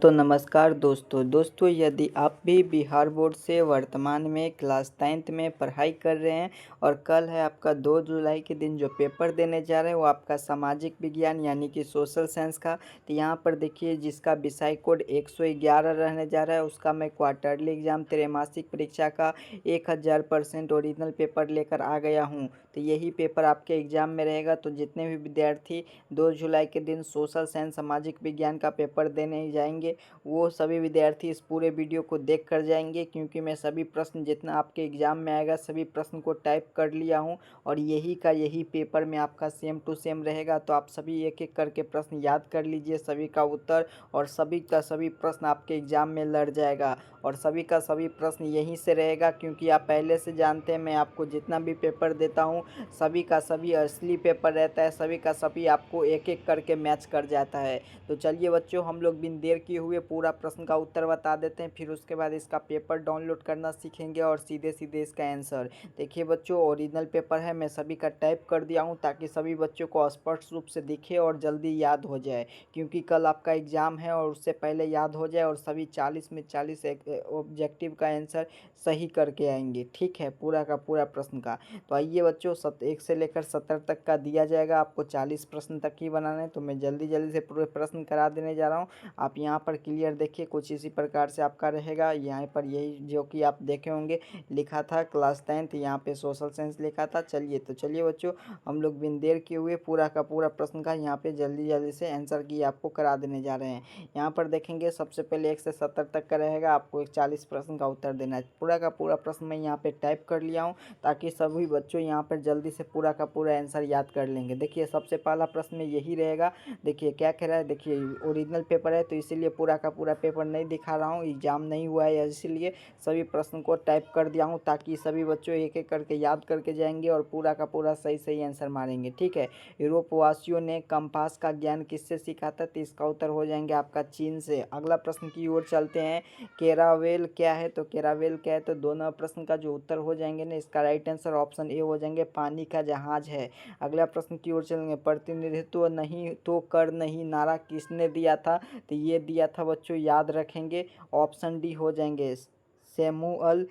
तो नमस्कार दोस्तों यदि आप भी बिहार बोर्ड से वर्तमान में क्लास 10th में पढ़ाई कर रहे हैं और कल है आपका 2 जुलाई के दिन जो पेपर देने जा रहे हैं वो आपका सामाजिक विज्ञान यानी कि सोशल साइंस का। तो यहाँ पर देखिए जिसका विषय कोड 111 रहने जा रहा है उसका मैं क्वार्टरली एग्जाम त्रैमासिक परीक्षा का 1000% ओरिजिनल पेपर लेकर आ गया हूँ। तो यही पेपर आपके एग्जाम में रहेगा। तो जितने भी विद्यार्थी 2 जुलाई के दिन सोशल साइंस सामाजिक विज्ञान का पेपर देने जाएंगे वो सभी विद्यार्थी इस पूरे वीडियो को देख कर जाएंगे, क्योंकि मैं सभी प्रश्न जितना आपके एग्जाम में आएगा सभी प्रश्न को टाइप कर लिया हूं और यही पेपर में आपका सेम टू सेम रहेगा। तो आप सभी एक एक करके प्रश्न याद कर लीजिए सभी का उत्तर, और सभी का सभी प्रश्न आपके एग्जाम में लड़ जाएगा और सभी का सभी प्रश्न यहीं से रहेगा, क्योंकि आप पहले से जानते हैं मैं आपको जितना भी पेपर देता हूँ सभी का सभी असली पेपर रहता है, सभी का सभी आपको एक एक करके मैच कर जाता है। तो चलिए बच्चों हम लोग बिन देर किए हुए पूरा प्रश्न का उत्तर बता देते हैं, फिर उसके बाद इसका पेपर डाउनलोड करना सीखेंगे और सीधे सीधे इसका आंसर। देखिए बच्चों ओरिजिनल पेपर है, मैं सभी का टाइप कर दिया हूँ ताकि सभी बच्चों को स्पष्ट रूप से दिखे और जल्दी याद हो जाए, क्योंकि कल आपका एग्जाम है और उससे पहले याद हो जाए और सभी 40 में 40 ऑब्जेक्टिव का आंसर सही करके आएंगे। ठीक है, पूरा का पूरा प्रश्न का। तो आइए बच्चों 1 से लेकर 70 तक का दिया जाएगा, आपको 40 प्रश्न तक ही बनाना है। तो मैं जल्दी जल्दी से पूरे प्रश्न करा देने जा रहा हूँ। आप यहाँ पर क्लियर देखिए कुछ इसी प्रकार से आपका रहेगा। यहाँ पर यही जो कि आप देखे होंगे लिखा था क्लास 10th, यहाँ पे सोशल साइंस लिखा था। चलिए बच्चों हम लोग बिन देर किए हुए पूरा का पूरा प्रश्न का यहाँ पे जल्दी जल्दी से आंसर की आपको करा देने जा रहे हैं। यहाँ पर देखेंगे सबसे पहले 1 से 70 तक का रहेगा, आपको एक 40 प्रश्न का उत्तर देना है। पूरा का पूरा प्रश्न मैं यहाँ पे टाइप कर लिया हूँ ताकि सभी बच्चों यहाँ पर जल्दी से पूरा का पूरा आंसर याद कर लेंगे। देखिए सबसे पहला प्रश्न में यही रहेगा। देखिए क्या कह रहा है, देखिए ओरिजिनल पेपर है तो इसीलिए पूरा का पूरा पेपर नहीं दिखा रहा हूँ, एग्जाम नहीं हुआ है इसीलिए सभी प्रश्न को टाइप कर दिया हूँ ताकि सभी बच्चों एक एक करके याद करके जाएंगे और पूरा का पूरा सही सही आंसर मारेंगे। ठीक है, यूरोपवासियों ने कंपास का ज्ञान किससे सीखा था? तो इसका उत्तर हो जाएंगे आपका चीन से। अगला प्रश्न की ओर चलते हैं। केरावेल क्या है? तो केरावेल क्या है? तो दोनों प्रश्न का जो उत्तर हो जाएंगे ना इसका राइट आंसर ऑप्शन ए हो जाएंगे, पानी का जहाज है। अगला प्रश्न की ओर चलेंगे। प्रतिनिधित्व नहीं तो कर नहीं नारा किसने दिया था? तो ये दिया था बच्चों याद रखेंगे ऑप्शन डी हो जाएंगे, सैमुअल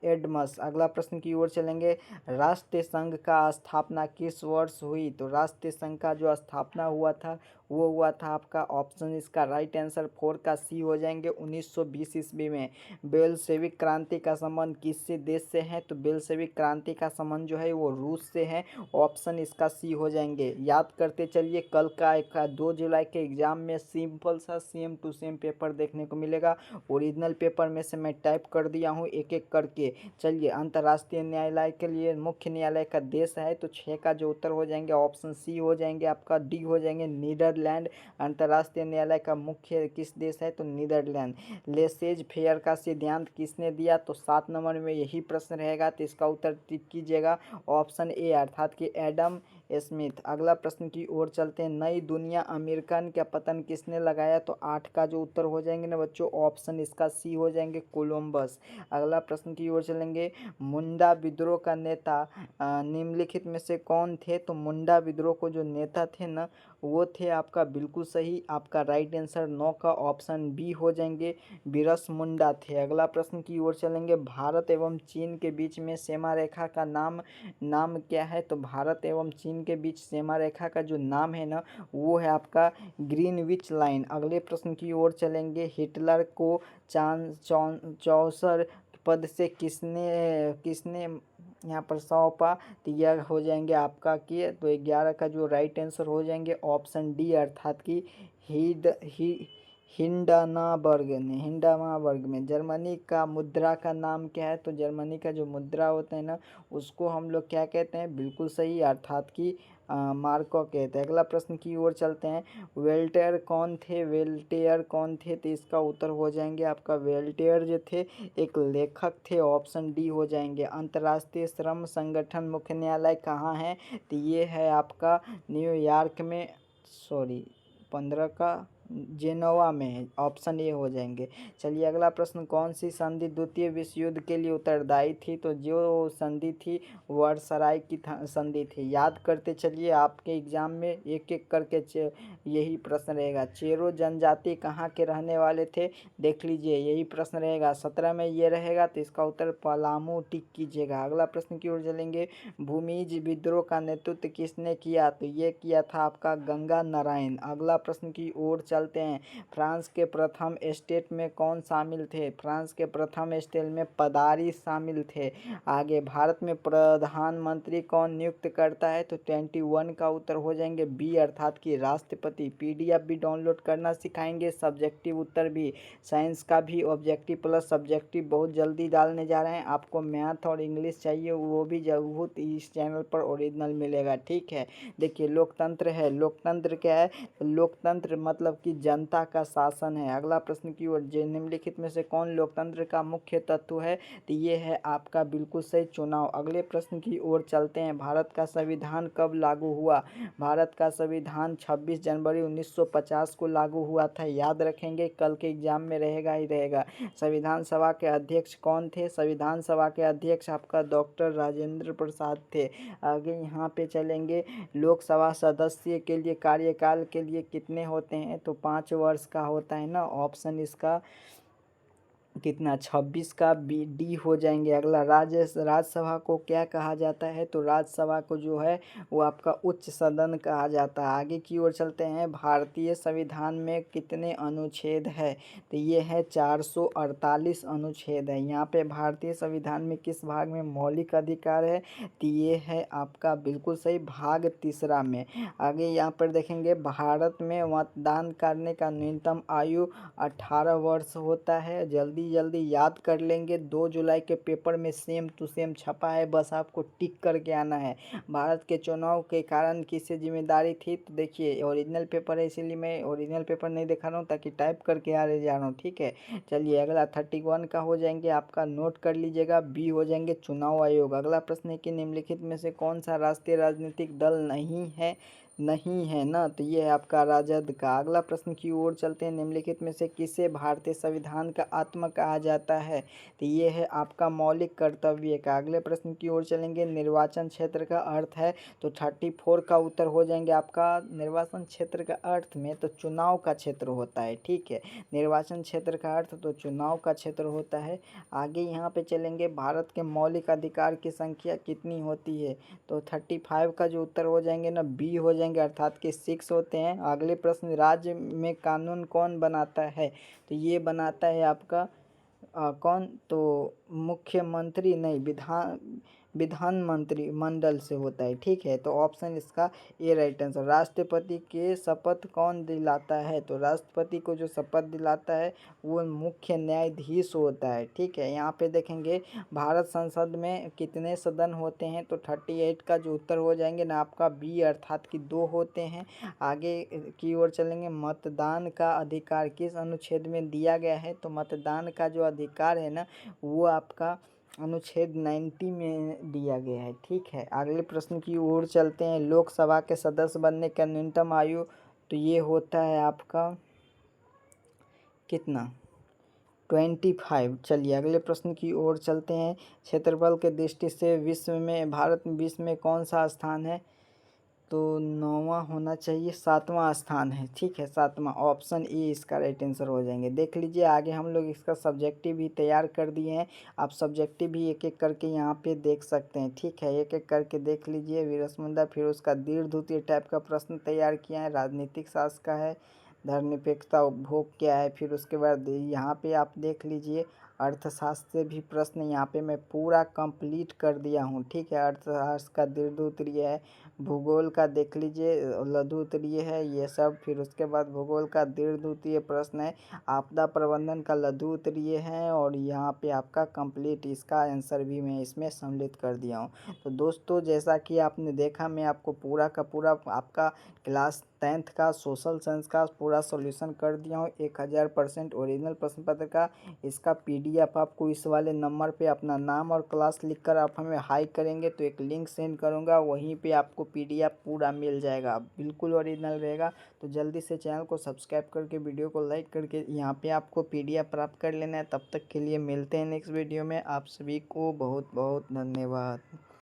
एडमस। अगला प्रश्न की ओर चलेंगे। राष्ट्रीय संघ का स्थापना किस वर्ष हुई? तो राष्ट्रीय संघ का जो स्थापना हुआ था वो हुआ था आपका ऑप्शन इसका राइट आंसर 4 का सी हो जाएंगे 1920 ईस्वी में। बेलशेविक क्रांति का संबंध किससे देश से है? तो बेलशेविक क्रांति का संबंध जो है वो रूस से है, ऑप्शन इसका सी हो जाएंगे। याद करते चलिए कल का 2 जुलाई के एग्जाम में सिंपल सा सेम टू सेम पेपर देखने को मिलेगा। ओरिजिनल पेपर में से मैं टाइप कर दिया हूँ एक एक करके। चलिए अंतर्राष्ट्रीय न्यायालय के लिए मुख्य न्यायालय का देश है, तो 6 का जो उत्तर हो जाएंगे ऑप्शन सी हो जाएंगे, आपका डी हो जाएंगे नीदरलैंड। अंतर्राष्ट्रीय न्यायालय का मुख्य किस देश है? तो नीदरलैंड। लेसेज फेयर का सिद्धांत किसने दिया? तो 7 नंबर में यही प्रश्न रहेगा, तो इसका उत्तर टिक कीजिएगा ऑप्शन ए अर्थात कि एडम स्मिथ। अगला प्रश्न की ओर चलते हैं। नई दुनिया अमेरिकन का पतन किसने लगाया? तो 8 का जो उत्तर हो जाएंगे ना बच्चों ऑप्शन इसका सी हो जाएंगे, कोलंबस। अगला प्रश्न की ओर चलेंगे। मुंडा विद्रोह का नेता निम्नलिखित में से कौन थे? तो मुंडा विद्रोह को जो नेता थे ना वो थे आपका बिल्कुल सही, आपका राइट आंसर 9 का ऑप्शन बी हो जाएंगे, बिरस मुंडा थे। अगला प्रश्न की ओर चलेंगे। भारत एवं चीन के बीच में सीमा रेखा का नाम क्या है? तो भारत एवं चीन के बीच सीमा रेखा का जो नाम है ना वो है आपका ग्रीनविच लाइन। अगले प्रश्न की ओर चलेंगे। हिटलर को चांसलर पद से किसने यहाँ पर सौंपा? तो यह हो जाएंगे आपका कि तो 11 का जो राइट आंसर हो जाएंगे ऑप्शन डी अर्थात कि हिंडनबर्ग में। जर्मनी का मुद्रा का नाम क्या है? तो जर्मनी का जो मुद्रा होता है ना उसको हम लोग क्या कहते हैं? बिल्कुल सही अर्थात कि मार्को कहते हैं। अगला प्रश्न की ओर चलते हैं। वेल्टेयर कौन थे? तो इसका उत्तर हो जाएंगे आपका वेल्टेयर जो थे एक लेखक थे, ऑप्शन डी हो जाएंगे। अंतर्राष्ट्रीय श्रम संगठन मुख्य न्यायालय कहाँ है? तो ये है आपका न्यूयॉर्क में, 15 का जेनोवा में है, ऑप्शन ए हो जाएंगे। चलिए अगला प्रश्न, कौन सी संधि द्वितीय विश्व युद्ध के लिए उत्तरदायी थी? तो जो संधि थी वर्सराय की संधि थी। याद करते चलिए, आपके एग्जाम में एक एक करके यही प्रश्न रहेगा। चेरो जनजाति कहाँ के रहने वाले थे? देख लीजिए, यही प्रश्न रहेगा। 17 में ये रहेगा, तो इसका उत्तर पलामू टिक कीजिएगा। अगला प्रश्न की ओर चलेंगे, भूमिज विद्रोह का नेतृत्व किसने किया? तो ये किया था आपका गंगा नारायण। अगला प्रश्न की ओर चलते हैं, फ्रांस के प्रथम स्टेट में कौन शामिल थे? फ्रांस के प्रथम स्टेट में पदारी शामिल थे। आगे, भारत में प्रधानमंत्री कौन नियुक्त करता है? तो 21 का उत्तर हो जाएंगे बी, अर्थात कि राष्ट्रपति। पीडीएफ भी डाउनलोड करना सिखाएंगे, सब्जेक्टिव उत्तर भी, साइंस का भी ऑब्जेक्टिव प्लस सब्जेक्टिव बहुत जल्दी डालने जा रहे हैं। आपको मैथ और इंग्लिश चाहिए, वो भी बहुत इस चैनल पर ओरिजिनल मिलेगा, ठीक है। देखिए, लोकतंत्र है, लोकतंत्र क्या है? लोकतंत्र मतलब कि जनता का शासन है। अगला प्रश्न की ओर, निम्नलिखित में से कौन लोकतंत्र का मुख्य तत्व है? तो ये है आपका बिल्कुल सही चुनाव। अगले प्रश्न की ओर चलते हैं, भारत का संविधान कब लागू हुआ? भारत का संविधान 26 जनवरी 1950 को लागू हुआ था। याद रखेंगे, कल के एग्जाम में रहेगा ही रहेगा। संविधान सभा के अध्यक्ष कौन थे? संविधान सभा के अध्यक्ष आपका डॉक्टर राजेंद्र प्रसाद थे। आगे यहाँ पे चलेंगे, लोकसभा सदस्य के लिए कार्यकाल के लिए कितने होते हैं? तो 5 वर्ष का होता है ना। ऑप्शन इसका कितना, 26 का बी डी हो जाएंगे। अगला, राज्यसभा को क्या कहा जाता है? तो राज्यसभा को जो है वो आपका उच्च सदन कहा जाता है। आगे की ओर चलते हैं, भारतीय संविधान में कितने अनुच्छेद है? तो ये है 448 अनुच्छेद है। यहाँ पे भारतीय संविधान में किस भाग में मौलिक अधिकार है? तो ये है आपका बिल्कुल सही, भाग तीसरा में। आगे यहाँ पर देखेंगे, भारत में मतदान करने का न्यूनतम आयु 18 वर्ष होता है। जल्दी जल्दी याद कर लेंगे, 2 जुलाई के पेपर में सेम टू सेम छपा है, बस आपको टिक करके आना है। भारत के चुनाव के कारण किसे जिम्मेदारी थी? तो देखिए, ओरिजिनल पेपर है, इसीलिए मैं ओरिजिनल पेपर नहीं दिखा रहा हूँ, ताकि टाइप करके आ रहे जा रहा हूँ, ठीक है। चलिए अगला 31 का हो जाएंगे आपका, नोट कर लीजिएगा, बी हो जाएंगे चुनाव आयोग। अगला प्रश्न है कि निम्नलिखित में से कौन सा राष्ट्रीय राजनीतिक दल नहीं है ना? तो ये है आपका राजद का। अगला प्रश्न की ओर चलते हैं, निम्नलिखित में से किसे भारतीय संविधान का आत्मा कहा जाता है? तो ये है आपका मौलिक कर्तव्य का। अगले प्रश्न की ओर चलेंगे, निर्वाचन क्षेत्र का अर्थ है? तो 34 का उत्तर हो जाएंगे आपका, निर्वाचन क्षेत्र का अर्थ में तो चुनाव का क्षेत्र होता है, ठीक है। निर्वाचन क्षेत्र का अर्थ तो चुनाव का क्षेत्र होता है। आगे यहाँ पे चलेंगे, भारत के मौलिक अधिकार की संख्या कितनी होती है? तो 35 का जो उत्तर हो जाएंगे ना, बी हो जाएंगे, अर्थात कि 6 होते हैं। अगले प्रश्न, राज्य में कानून कौन बनाता है? तो ये बनाता है आपका कौन? तो मुख्यमंत्री नहीं, विधान मंत्री मंडल से होता है, ठीक है। तो ऑप्शन इसका ए राइट आंसर। राष्ट्रपति के शपथ कौन दिलाता है? तो राष्ट्रपति को जो शपथ दिलाता है वो मुख्य न्यायाधीश होता है, ठीक है। यहाँ पे देखेंगे, भारत संसद में कितने सदन होते हैं? तो 38 का जो उत्तर हो जाएंगे ना आपका बी, अर्थात कि 2 होते हैं। आगे की ओर चलेंगे, मतदान का अधिकार किस अनुच्छेद में दिया गया है? तो मतदान का जो अधिकार है ना, वो आपका अनुच्छेद 90 में दिया गया है, ठीक है। अगले प्रश्न की ओर चलते हैं, लोकसभा के सदस्य बनने का न्यूनतम आयु तो ये होता है आपका कितना, 25। चलिए अगले प्रश्न की ओर चलते हैं, क्षेत्रफल के दृष्टि से भारत में विश्व में कौन सा स्थान है? तो 9वां होना चाहिए, 7वां स्थान है, ठीक है, 7वां। ऑप्शन ए इसका राइट आंसर हो जाएंगे। देख लीजिए, आगे हम लोग इसका सब्जेक्टिव भी तैयार कर दिए हैं। आप सब्जेक्टिव भी एक एक करके यहाँ पे देख सकते हैं, ठीक है। एक एक करके देख लीजिए, वीरसमुद्रा, फिर उसका दीर्घद्वितीय टाइप का प्रश्न तैयार किया है, राजनीतिक शास्त्र का है, धर्मनिरपेक्षता उपभोग क्या है, फिर उसके बाद यहाँ पे आप देख लीजिए अर्थशास्त्र से भी प्रश्न यहाँ पे मैं पूरा कंप्लीट कर दिया हूँ, ठीक है। अर्थशास्त्र का दीर्घद्वितीय है, भूगोल का देख लीजिए लघु उत्तरीय है ये सब, फिर उसके बाद भूगोल का दीर्घद्वितीय प्रश्न है, आपदा प्रबंधन का लघु उत्तरीय है, और यहाँ पे आपका कंप्लीट इसका आंसर भी मैं इसमें सम्मिलित कर दिया हूँ। तो दोस्तों, जैसा कि आपने देखा, मैं आपको पूरा का पूरा आपका क्लास 10th का सोशल साइंस का पूरा सॉल्यूशन कर दिया हूँ, 1000% ओरिजिनल प्रश्न पत्र का। इसका पीडीएफ आपको इस वाले नंबर पे अपना नाम और क्लास लिखकर आप हमें हाई करेंगे तो एक लिंक सेंड करूँगा, वहीं पे आपको पीडीएफ पूरा मिल जाएगा, बिल्कुल ओरिजिनल रहेगा। तो जल्दी से चैनल को सब्सक्राइब करके वीडियो को लाइक करके यहाँ पे आपको पीडीएफ प्राप्त कर लेना है। तब तक के लिए मिलते हैं नेक्स्ट वीडियो में। आप सभी को बहुत बहुत धन्यवाद।